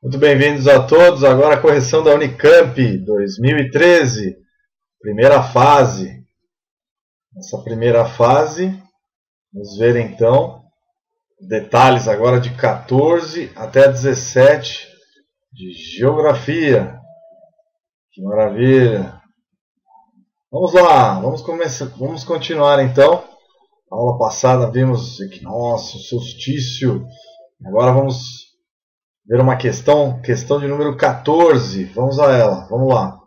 Muito bem-vindos a todos. Agora a correção da Unicamp 2013, primeira fase. Nessa primeira fase, vamos ver então detalhes agora de 14 até 17 de Geografia. Que maravilha! Vamos lá, vamos continuar então. A aula passada vimos equinócio, solstício. Agora vamos ver uma questão de número 14. Vamos a ela, vamos lá.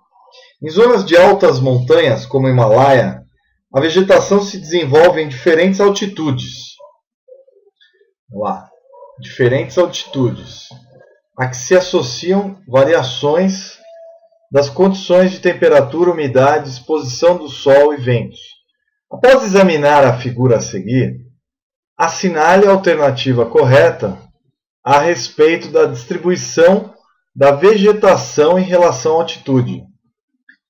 Em zonas de altas montanhas, como o Himalaia, a vegetação se desenvolve em diferentes altitudes. Vamos lá. Diferentes altitudes, a que se associam variações das condições de temperatura, umidade, exposição do sol e ventos. Após examinar a figura a seguir, assinale a alternativa correta a respeito da distribuição da vegetação em relação à altitude.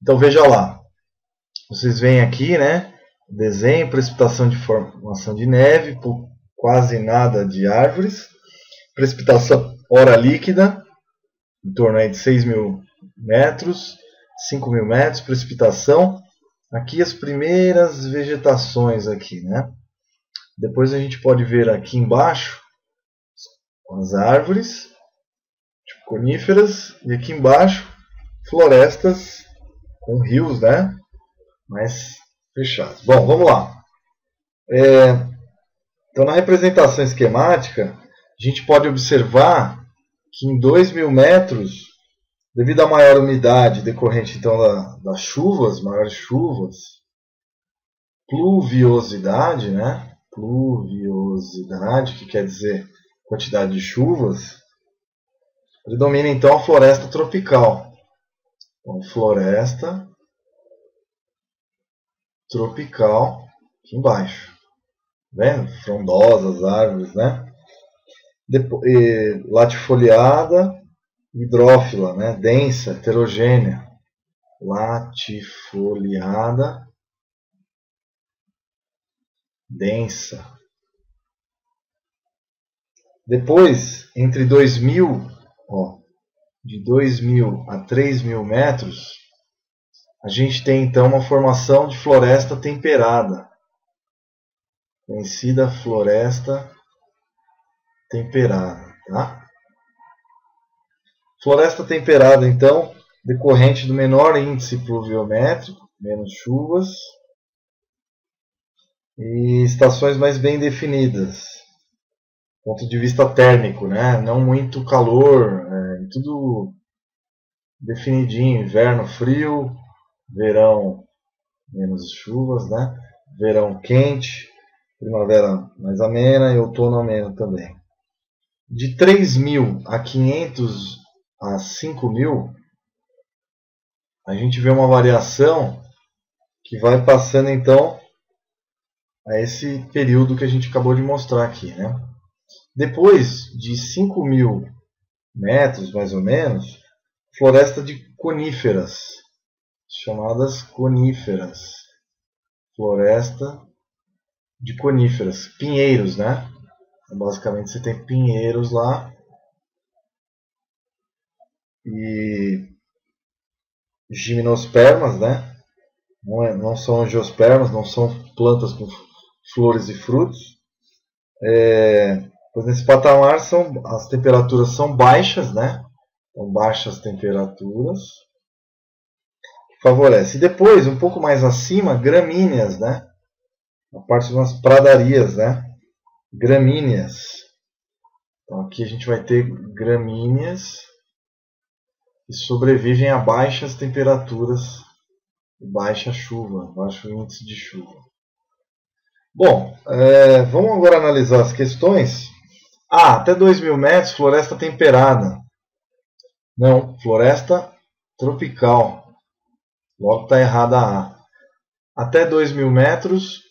Então veja lá, vocês veem aqui, né, desenho, precipitação de formação de neve, por quase nada de árvores, precipitação hora líquida, em torno aí de 6.000 metros, 5.000 metros, precipitação. Aqui as primeiras vegetações aqui, né? Depois a gente pode ver aqui embaixo as árvores, tipo coníferas, e aqui embaixo florestas com rios, né? Mais fechados. Bom, vamos lá. Então na representação esquemática, a gente pode observar que em 2.000 metros, devido à maior umidade decorrente então das chuvas, maiores chuvas, pluviosidade, né? Pluviosidade, que quer dizer quantidade de chuvas, predomina então a floresta tropical. Então, floresta tropical, aqui embaixo. Vendo? Frondosas árvores, né? Latifoliada, hidrófila, né? Densa, heterogênea. Latifoliada, densa. Depois, entre 2.000, de 2.000 a 3.000 metros, a gente tem então uma formação de floresta temperada. Conhecida floresta temperada, tá? Floresta temperada, então, decorrente do menor índice pluviométrico, menos chuvas, e estações mais bem definidas, do ponto de vista térmico, né? Não muito calor, tudo definidinho, inverno frio, verão menos chuvas, né? Verão quente, primavera mais amena e outono ameno também. De 3.000 a 500 a 5.000, a gente vê uma variação que vai passando então a esse período que a gente acabou de mostrar aqui, né? Depois de 5.000 metros, mais ou menos, floresta de coníferas, chamadas coníferas. Floresta de coníferas, pinheiros, né? Basicamente você tem pinheiros lá e gimnospermas, né? Não são angiospermas, não são plantas com flores e frutos. Pois nesse patamar as temperaturas são baixas, né? São baixas temperaturas que favorece. E depois, um pouco mais acima, gramíneas, né? A parte de umas pradarias, né? Gramíneas. Então aqui a gente vai ter gramíneas que sobrevivem a baixas temperaturas e baixa chuva, baixo índice de chuva. Bom, vamos agora analisar as questões. Até 2.000 metros, floresta temperada. Não, floresta tropical. Logo está errada a A. Até 2.000 metros,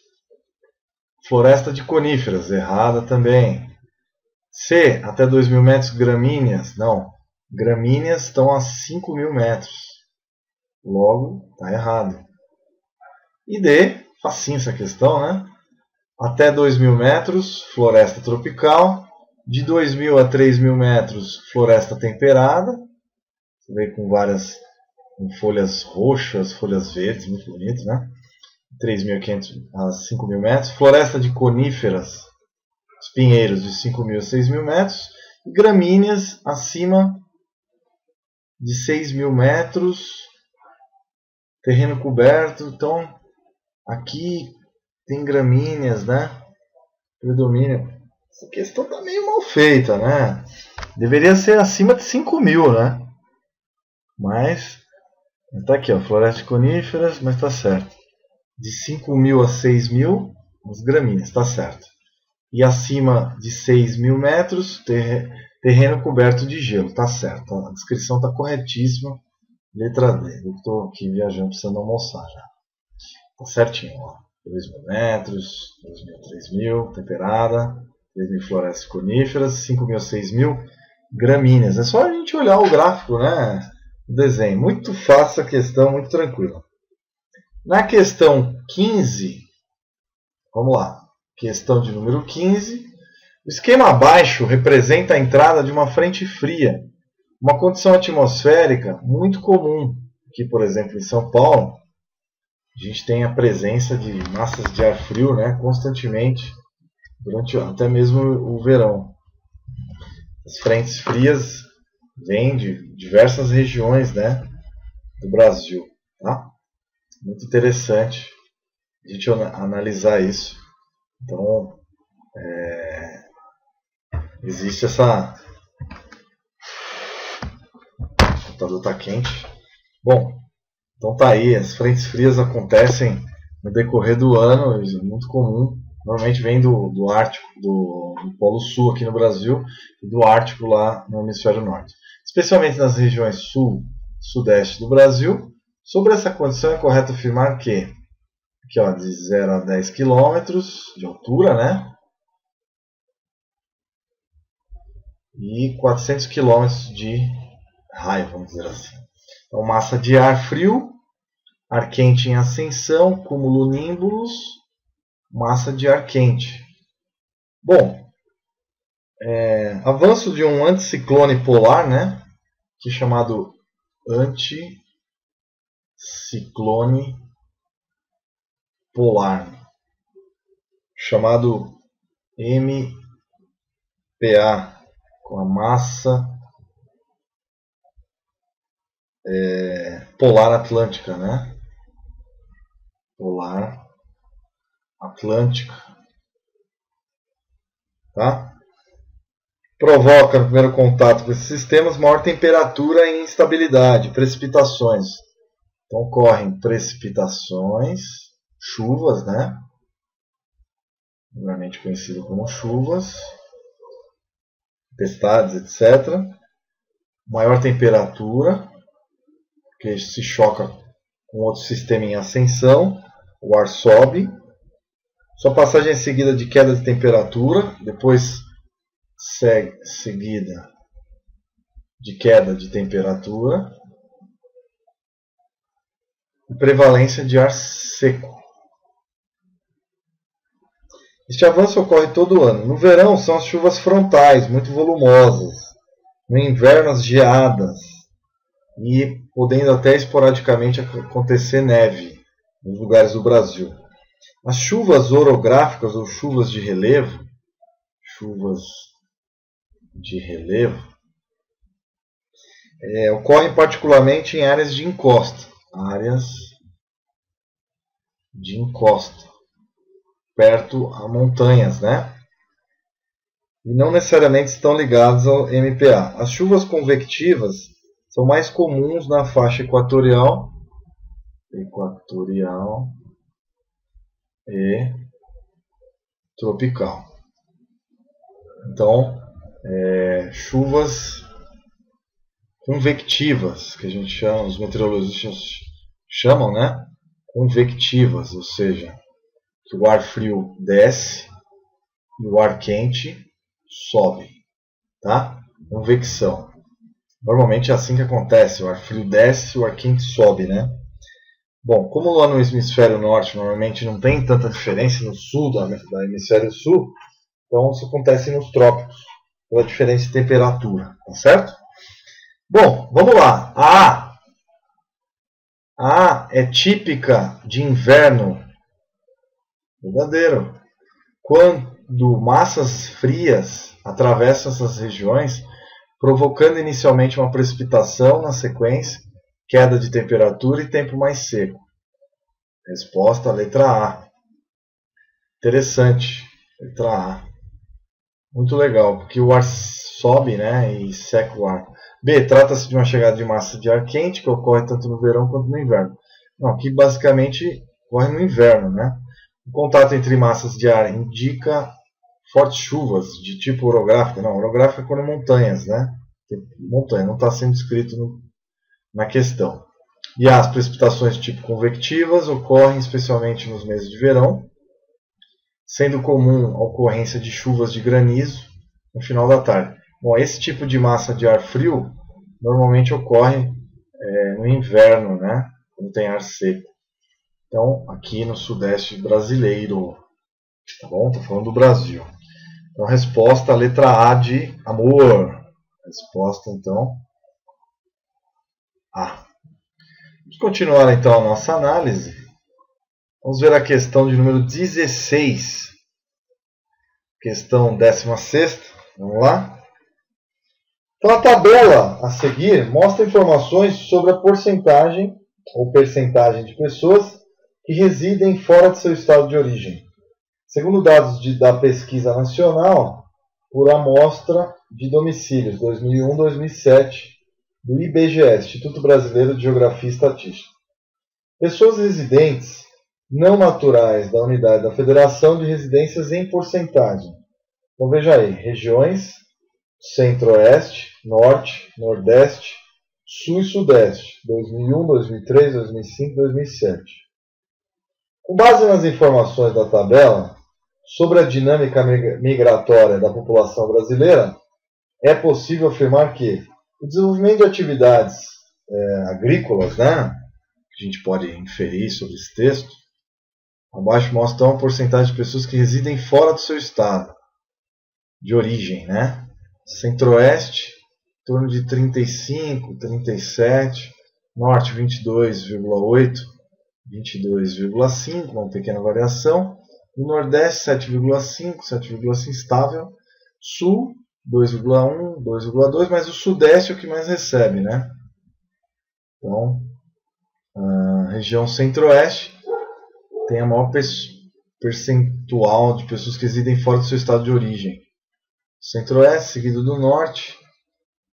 floresta de coníferas. Errada também. C, até 2.000 metros, gramíneas. Não, gramíneas estão a 5.000 metros. Logo, está errado. E D, facinho essa questão, né? Até 2.000 metros, floresta tropical. De 2.000 a 3.000 metros, floresta temperada. Você vê com várias com folhas roxas, folhas verdes, muito bonito, né? 3.500 a 5.000 metros. Floresta de coníferas, os pinheiros, de 5.000 a 6.000 metros. E gramíneas acima de 6.000 metros. Terreno coberto. Então, aqui tem gramíneas, né? Predomínio. Essa questão está meio mal feita, né? Deveria ser acima de 5.000, né? Mas está aqui, ó, floresta de coníferas, mas está certo. De 5.000 a 6.000, as gramíneas, está certo. E acima de 6.000 metros, terreno coberto de gelo, está certo. A descrição está corretíssima. Letra D. Eu estou aqui viajando, precisando almoçar já. Está certinho, ó. 2.000 metros, 2.000, 3.000, temperada, 3.000 florestas coníferas, 5.000 a 6.000, gramíneas. É só a gente olhar o gráfico, né? O desenho. Muito fácil a questão, muito tranquila. Na questão 15, vamos lá. Questão de número 15. O esquema abaixo representa a entrada de uma frente fria. Uma condição atmosférica muito comum. Aqui, por exemplo, em São Paulo, a gente tem a presença de massas de ar frio, né, constantemente, durante até mesmo o verão. As frentes frias vêm de diversas regiões, né, do Brasil. Tá? Muito interessante a gente analisar isso. Então, existe essa... O computador está quente. Bom, então tá aí, as frentes frias acontecem no decorrer do ano, é muito comum. Normalmente vem do Ártico, do Polo Sul aqui no Brasil, e do Ártico lá no Hemisfério Norte. Especialmente nas regiões sul e sudeste do Brasil. Sobre essa condição é correto afirmar que, aqui, ó, de 0 a 10 km de altura, né? E 400 km de raio, vamos dizer assim. Então, massa de ar frio, ar quente em ascensão, cumulonimbus, massa de ar quente. Bom, avanço de um anticiclone polar, né, que é chamado anticiclone polar, chamado MPA, com a massa polar atlântica, né? Polar atlântica, tá? Provoca no primeiro contato com esses sistemas maior temperatura e instabilidade, precipitações. Então ocorrem precipitações, chuvas, né? Normalmente conhecido como chuvas, tempestades, etc. Maior temperatura, que se choca com outro sistema em ascensão, o ar sobe. Sua passagem é seguida de queda de temperatura, depois seguida de queda de temperatura e prevalência de ar seco. Este avanço ocorre todo ano. No verão são as chuvas frontais, muito volumosas. No inverno as geadas e podendo até esporadicamente acontecer neve nos lugares do Brasil. As chuvas orográficas ou chuvas de relevo ocorrem particularmente em áreas de encosta, perto a montanhas, né? E não necessariamente estão ligadas ao MPA. As chuvas convectivas são mais comuns na faixa equatorial e tropical. Então, chuvas convectivas, que a gente chama, os meteorologistas chamam, né? Convectivas, ou seja, que o ar frio desce e o ar quente sobe, tá? Convecção. Normalmente é assim que acontece, o ar frio desce e o ar quente sobe, né? Bom, como lá no hemisfério norte normalmente não tem tanta diferença no sul do hemisfério sul, então isso acontece nos trópicos. pela diferença de temperatura, tá certo? Bom, vamos lá. A é típica de inverno. Verdadeiro. Quando massas frias atravessam essas regiões, provocando inicialmente uma precipitação na sequência, queda de temperatura e tempo mais seco. Resposta, letra A. Interessante, letra A. Muito legal, porque o ar sobe, né, e seca o ar. B. Trata-se de uma chegada de massa de ar quente, que ocorre tanto no verão quanto no inverno. Não, aqui basicamente ocorre no inverno, né? O contato entre massas de ar indica fortes chuvas de tipo orográfico. Não, orográfico é quando é montanhas, né? Montanha, não está sendo escrito na questão. E as precipitações de tipo convectivas ocorrem especialmente nos meses de verão, sendo comum a ocorrência de chuvas de granizo no final da tarde. Bom, esse tipo de massa de ar frio normalmente ocorre no inverno, né? Quando tem ar seco. Então, aqui no sudeste brasileiro, tá bom? Estou falando do Brasil. Então, resposta, letra A de amor. Resposta, então, A. Vamos continuar, então, a nossa análise. Vamos ver a questão de número 16. Questão 16ª. Vamos lá. Então, a tabela a seguir mostra informações sobre a porcentagem ou percentagem de pessoas que residem fora de seu estado de origem. Segundo dados da pesquisa nacional por amostra de domicílios 2001-2007 do IBGE, Instituto Brasileiro de Geografia e Estatística. Pessoas residentes não naturais da unidade da Federação de Residências em porcentagem. Então veja aí, regiões Centro-Oeste, Norte, Nordeste, Sul e Sudeste, 2001, 2003, 2005, 2007. Com base nas informações da tabela sobre a dinâmica migratória da população brasileira, é possível afirmar que o desenvolvimento de atividades agrícolas, né, que a gente pode inferir sobre esse texto, abaixo mostra uma porcentagem de pessoas que residem fora do seu estado de origem, né? Centro-Oeste, em torno de 35, 37, Norte 22,8, 22,5, uma pequena variação, no Nordeste 7,5, 7,5 estável, Sul 2,1, 2,2, mas o Sudeste é o que mais recebe, né? Então, a região Centro-Oeste tem a maior percentual de pessoas que residem fora do seu estado de origem. Centro-Oeste, seguido do Norte,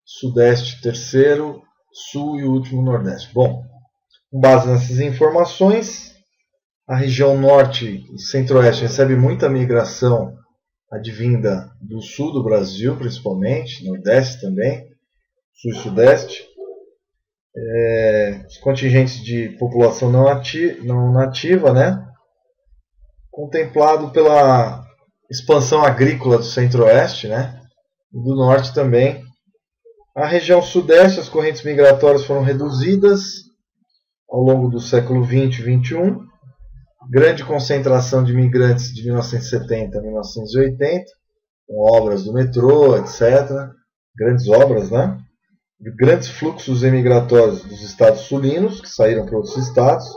Sudeste terceiro, Sul e o último Nordeste. Bom, com base nessas informações, a região Norte e Centro-Oeste recebe muita migração advinda do Sul do Brasil, principalmente, Nordeste também, Sul e Sudeste. Os contingentes de população não nativa, né? Contemplado pela expansão agrícola do Centro-Oeste, né? E do Norte também. A região Sudeste, as correntes migratórias foram reduzidas ao longo do século XX e XXI. Grande concentração de imigrantes de 1970 a 1980, com obras do metrô, etc. Grandes obras, né? Grandes fluxos emigratórios dos estados sulinos, que saíram para outros estados,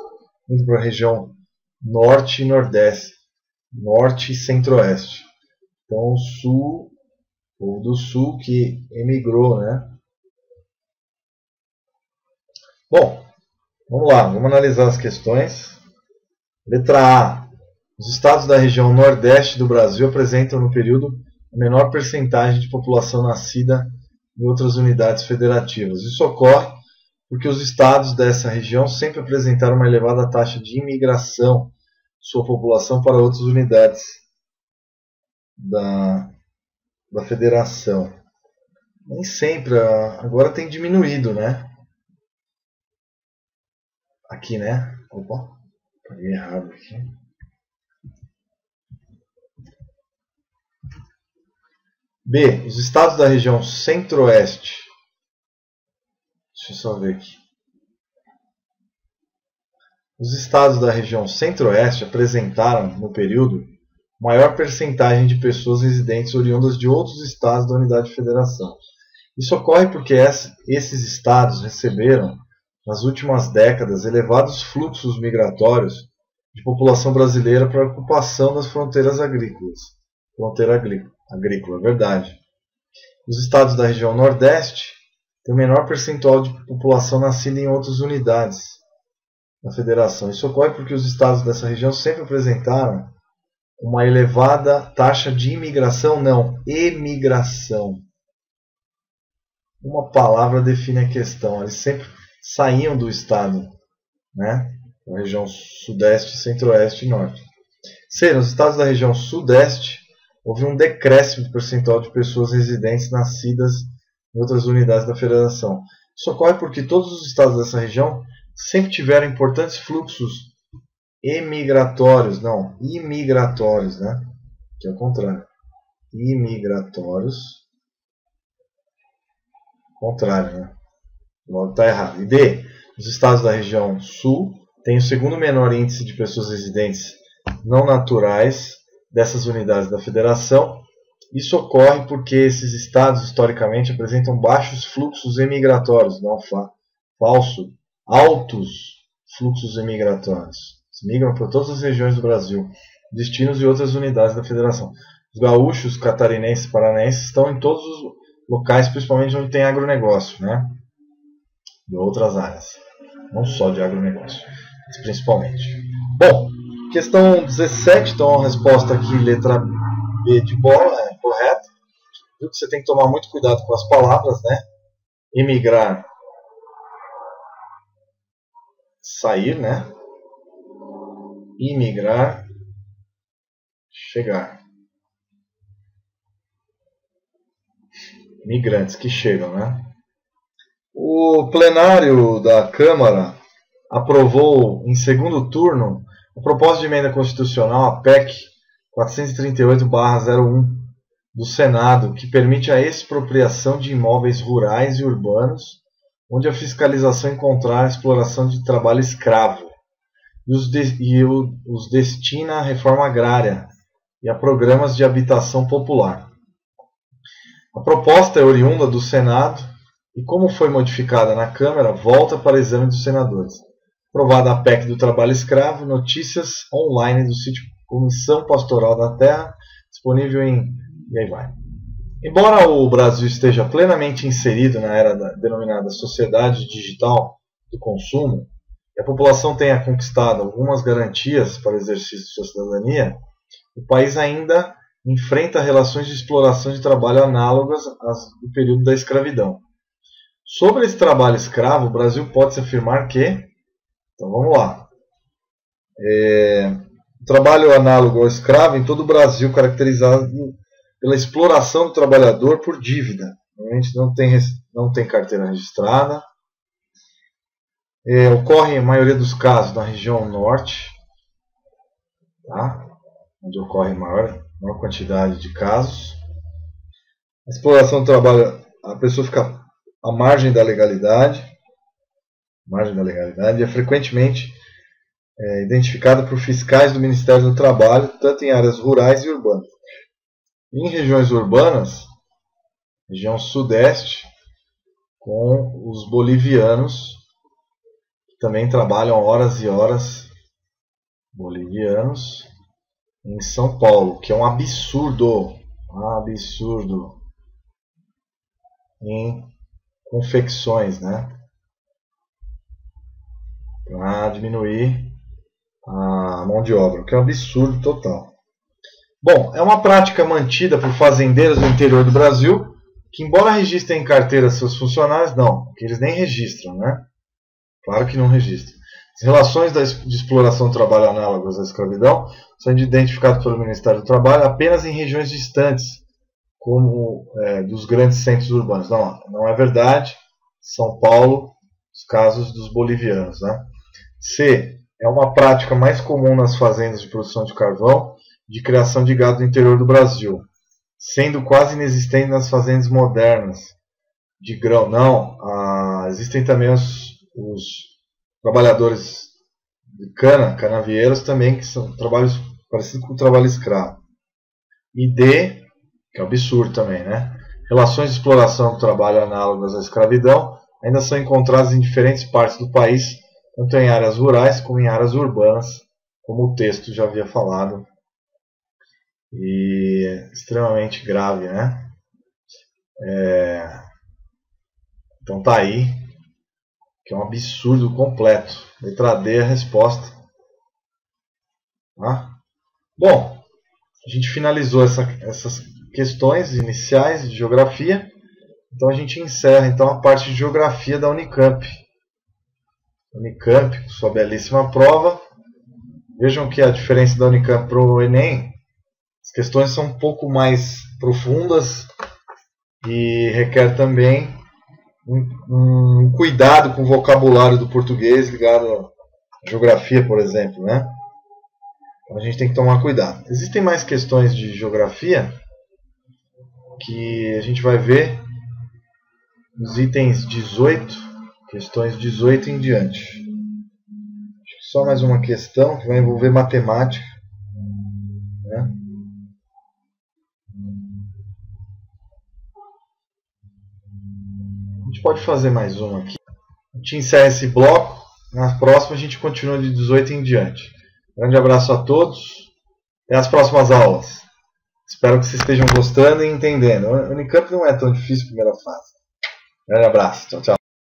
indo para a região Norte e Nordeste, Norte e Centro-Oeste. Então, o Sul, ou do Sul que emigrou, né? Bom, vamos lá, vamos analisar as questões. Letra A. Os estados da região Nordeste do Brasil apresentam no período a menor percentagem de população nascida em outras unidades federativas. Isso ocorre porque os estados dessa região sempre apresentaram uma elevada taxa de imigração de sua população para outras unidades da federação. Nem sempre, agora tem diminuído, né? Aqui, né? Opa, peguei errado aqui. B. Os estados da região Centro-Oeste. Deixa eu só ver aqui. Os estados da região Centro-Oeste apresentaram, no período, maior percentagem de pessoas residentes oriundas de outros estados da unidade de federação. Isso ocorre porque esses estados receberam, nas últimas décadas, elevados fluxos migratórios de população brasileira para a ocupação das fronteiras agrícolas. Fronteira agrícola, é verdade. Os estados da região Nordeste têm o menor percentual de população nascida em outras unidades da federação. Isso ocorre porque os estados dessa região sempre apresentaram uma elevada taxa de imigração, não, emigração. Uma palavra define a questão. Eles sempre saíam do estado, né? Da região Sudeste, Centro-Oeste e Norte. C. Nos estados da região Sudeste, houve um decréscimo do percentual de pessoas residentes nascidas em outras unidades da federação. Isso ocorre porque todos os estados dessa região sempre tiveram importantes fluxos imigratórios, né? Que é o contrário. Imigratórios. Contrário, né? Logo está errado. E D. Os estados da região Sul têm o segundo menor índice de pessoas residentes não naturais dessas unidades da federação. Isso ocorre porque esses estados, historicamente, apresentam baixos fluxos emigratórios, não falso, altos fluxos emigratórios. Eles migram por todas as regiões do Brasil, destinos e outras unidades da federação. Os gaúchos, catarinenses e paranaenses estão em todos os locais, principalmente onde tem agronegócio, né? De outras áreas, não só de agronegócio, mas principalmente. Bom, questão 17, então a resposta aqui, letra B de bola, é correta. Viu que você tem que tomar muito cuidado com as palavras, né? Emigrar, sair, né? Imigrar, chegar. Migrantes que chegam, né? O plenário da Câmara aprovou em segundo turno a proposta de emenda constitucional, a PEC 438/01 do Senado, que permite a expropriação de imóveis rurais e urbanos, onde a fiscalização encontrar a exploração de trabalho escravo, e os destina à reforma agrária e a programas de habitação popular. A proposta é oriunda do Senado e, como foi modificada na Câmara, volta para exame dos senadores. Aprovada a PEC do trabalho escravo, notícias online do sítio Comissão Pastoral da Terra, disponível em... e aí vai. Embora o Brasil esteja plenamente inserido na era denominada sociedade digital do consumo, e a população tenha conquistado algumas garantias para o exercício de sua cidadania, o país ainda enfrenta relações de exploração de trabalho análogas às do período da escravidão. Sobre esse trabalho escravo, o Brasil pode-se afirmar que... Então vamos lá. O trabalho análogo ao escravo em todo o Brasil, caracterizado pela exploração do trabalhador por dívida. Normalmente não tem carteira registrada. Ocorre, em maioria dos casos, na região norte, tá? Onde ocorre maior quantidade de casos. A exploração do trabalho, a pessoa fica à margem da legalidade, é frequentemente identificada por fiscais do Ministério do Trabalho, tanto em áreas rurais e urbanas. Em regiões urbanas, região sudeste, com os bolivianos, que também trabalham horas e horas, bolivianos, em São Paulo, que é um absurdo em confecções, né? Para diminuir a mão de obra, que é um absurdo total. Bom, é uma prática mantida por fazendeiros do interior do Brasil, que embora registrem em carteira seus funcionários, que eles nem registram, né? Claro que não registram. As relações de exploração do trabalho análogas à escravidão são identificadas pelo Ministério do Trabalho apenas em regiões distantes, como dos grandes centros urbanos. Não é verdade. São Paulo, os casos dos bolivianos, né? C. É uma prática mais comum nas fazendas de produção de carvão, de criação de gado no interior do Brasil, sendo quase inexistente nas fazendas modernas de grão. Existem também os trabalhadores de canavieiros também, que são trabalhos parecidos com o trabalho escravo. E D, que é absurdo também, né? Relações de exploração do trabalho análogas à escravidão ainda são encontradas em diferentes partes do país, tanto em áreas rurais como em áreas urbanas, como o texto já havia falado. E extremamente grave, né? Então tá aí, que é um absurdo completo. Letra D é a resposta. Tá? Bom, a gente finalizou essas questões iniciais de geografia. Então a gente encerra então a parte de geografia da Unicamp. Unicamp, sua belíssima prova. Vejam que a diferença da Unicamp para o Enem, as questões são um pouco mais profundas e requer também um cuidado com o vocabulário do português ligado à geografia, por exemplo, né? Então a gente tem que tomar cuidado. Existem mais questões de geografia que a gente vai ver nos itens 18, questões 18 em diante. Só mais uma questão que vai envolver matemática, né? A gente pode fazer mais uma aqui. A gente encerra esse bloco. Na próxima a gente continua de 18 em diante. Grande abraço a todos. Até as próximas aulas. Espero que vocês estejam gostando e entendendo. O Unicamp não é tão difícil a primeira fase. Grande abraço. Tchau, tchau.